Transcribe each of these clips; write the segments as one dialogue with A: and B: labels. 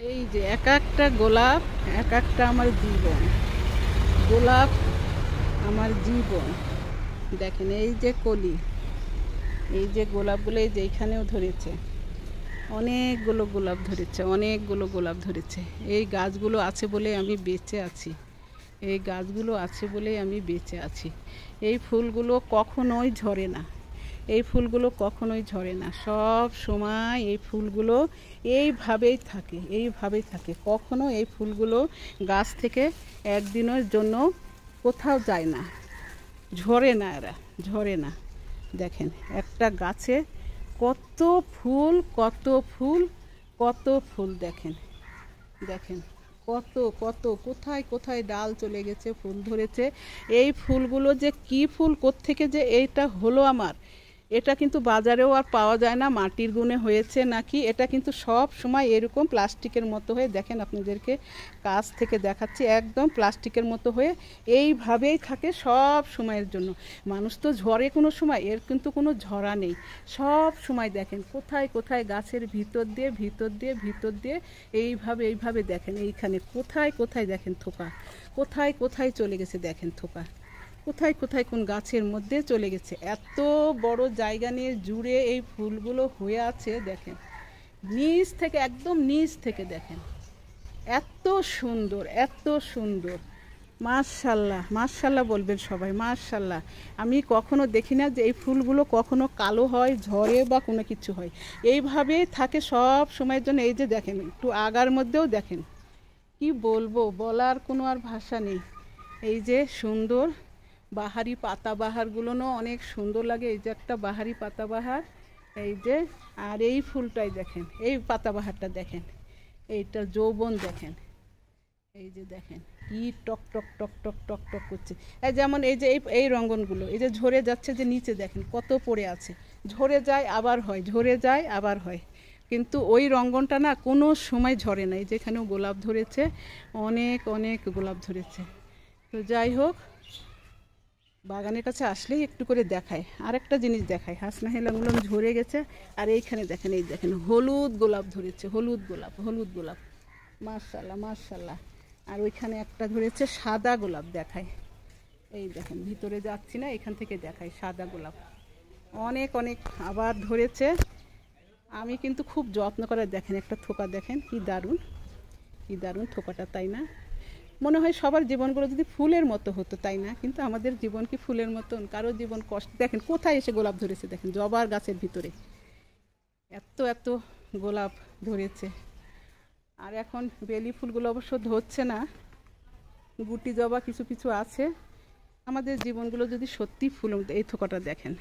A: এই যে এক একটা গোলাপ, এক একটা আমার জীবন। গোলাপ আমার জীবন। দেখেন এই যে কলি, এই যে গোলাপগুলো এই যে এইখানেও ধরেছে, অনেকগুলো গোলাপ ধরেছে, অনেকগুলো গোলাপ ধরেছে। এই গাছগুলো আছে বলে আমি বেঁচে আছি, এই গাছগুলো আছে বলে আমি বেঁচে আছি। এই ফুলগুলো কখনোই ঝরে না, এই ফুলগুলো কখনোই ঝরে না, সব সময় এই ফুলগুলো এইভাবেই থাকে, এইভাবেই থাকে। কখনো এই ফুলগুলো গাছ থেকে একদিনের জন্য কোথাও যায় না, ঝরে না, এরা ঝরে না। দেখেন একটা গাছে কত ফুল, কত ফুল, কত ফুল। দেখেন দেখেন কত কত, কোথায় কোথায় ডাল চলে গেছে, ফুল ধরেছে। এই ফুলগুলো যে কি ফুল, কোত্থেকে যে এইটা হলো আমার, এটা কিন্তু বাজারেও আর পাওয়া যায় না। মাটির গুণে হয়েছে নাকি, এটা কিন্তু সব সময় এরকম প্লাস্টিকের মতো হয়ে, দেখেন আপনাদেরকে কাছ থেকে দেখাচ্ছি, একদম প্লাস্টিকের মতো হয়ে এইভাবেই থাকে সব সময়ের জন্য। মানুষ তো ঝরে কোনো সময়, এর কিন্তু কোনো ঝরা নেই। সব সময় দেখেন কোথায় কোথায় গাছের ভিতর দিয়ে ভিতর দিয়ে ভিতর দিয়ে এইভাবে এইভাবে দেখেন, এইখানে কোথায় কোথায় দেখেন থোকা, কোথায় কোথায় চলে গেছে দেখেন থোকা, কোথায় কোথায় কোন গাছের মধ্যে চলে গেছে। এত বড় জায়গা নিয়ে জুড়ে এই ফুলগুলো হয়ে আছে। দেখেন নিচ থেকে, একদম নিচ থেকে দেখেন, এত সুন্দর, এত সুন্দর। মাশাল্লাহ মাশাল্লাহ বলবেন সবাই, মাশাল্লাহ। আমি কখনো দেখি না যে এই ফুলগুলো কখনো কালো হয়, ঝরে বা কোনো কিছু হয়, এইভাবেই থাকে সব সময়ের জন্য। এই যে দেখেন একটু আগার মধ্যেও দেখেন, কি বলবো, বলার কোনো আর ভাষা নেই। এই যে সুন্দর বাহারি পাতাবাহারগুলো অনেক সুন্দর লাগে। এই যে একটা বাহারি পাতাবাহার, এই যে, আর এই ফুলটাই দেখেন, এই পাতাবাহারটা দেখেন, এইটা যৌবন দেখেন, এই যে দেখেন কি টক টক টক টক টক টক করছে। এই যেমন এই যে এই রঙ্গনগুলো এই যে ঝরে যাচ্ছে, যে নিচে দেখেন কত পড়ে আছে, ঝরে যায় আবার হয়, ঝরে যায় আবার হয়, কিন্তু ওই রঙ্গনটা না কোনো সময় ঝরে না। এই যেখানেও গোলাপ ধরেছে, অনেক অনেক গোলাপ ধরেছে। তো যাই হোক, বাগানের কাছে আসলেই একটু করে দেখায়, আর একটা জিনিস দেখায়, হাসনাহেলাগুলো ঝরে গেছে। আর এইখানে দেখেন, এই দেখেন হলুদ গোলাপ ধরেছে, হলুদ গোলাপ, হলুদ গোলাপ, মাশাল্লাহ মাশাল্লাহ। আর ওইখানে একটা ধরেছে সাদা গোলাপ, দেখায়, এই দেখেন ভিতরে যাচ্ছি না, এখান থেকে দেখায় সাদা গোলাপ, অনেক অনেক আবার ধরেছে। আমি কিন্তু খুব যত্ন করে, দেখেন একটা থোকা দেখেন, কি দারুণ, কি দারুণ থোকাটা, তাই না? মনে হয় সবার জীবনগুলো যদি ফুলের মতো হতো, তাই না? কিন্তু আমাদের জীবন কি ফুলের মতন? কারো জীবন কষ্ট। দেখেন কোথায় এসে গোলাপ ধরেছে, দেখেন জবার গাছের ভিতরে এত এত গোলাপ ধরেছে। আর এখন বেলি ফুলগুলো অবশ্য ধরছে না, গুটি জবা কিছু কিছু আছে। আমাদের জীবনগুলো যদি সত্যি ফুল, এই থোকাটা দেখেন,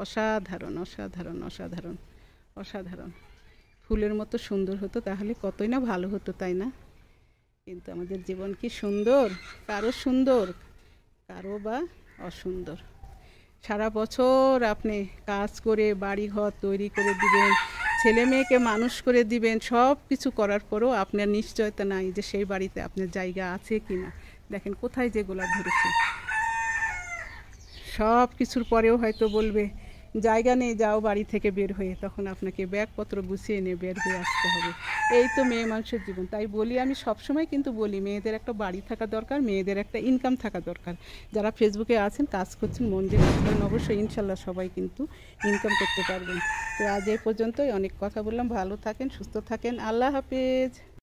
A: অসাধারণ অসাধারণ অসাধারণ অসাধারণ, ফুলের মতো সুন্দর হতো তাহলে কতই না ভালো হতো, তাই না? কিন্তু আমাদের জীবন কি সুন্দর? কারো সুন্দর, কারো বা অসুন্দর। সারা বছর আপনি কাজ করে বাড়ি ঘর তৈরি করে দিবেন, ছেলে মেয়েকে মানুষ করে দিবেন, সব কিছু করার পরও আপনার নিশ্চয়তা নাই যে সেই বাড়িতে আপনার জায়গা আছে কি না। দেখেন কোথায় যে গোলাপ ধরেছে, সব কিছুর পরেও হয়তো বলবে জায়গা নেই, যাও বাড়ি থেকে বের হয়ে, তখন আপনাকে ব্যাগপত্র গুছিয়ে নিয়ে বের হয়ে আসতে হবে। এই তো মেয়ে মানুষের জীবন। তাই বলি, আমি সবসময় কিন্তু বলি, মেয়েদের একটা বাড়ি থাকা দরকার, মেয়েদের একটা ইনকাম থাকা দরকার। যারা ফেসবুকে আছেন, কাজ করছেন, মন দিয়ে কাজ করেন, অবশ্যই ইনশাল্লাহ সবাই কিন্তু ইনকাম করতে পারবেন। তো আজ এই পর্যন্তই, অনেক কথা বললাম। ভালো থাকেন, সুস্থ থাকেন, আল্লাহ হাফেজ।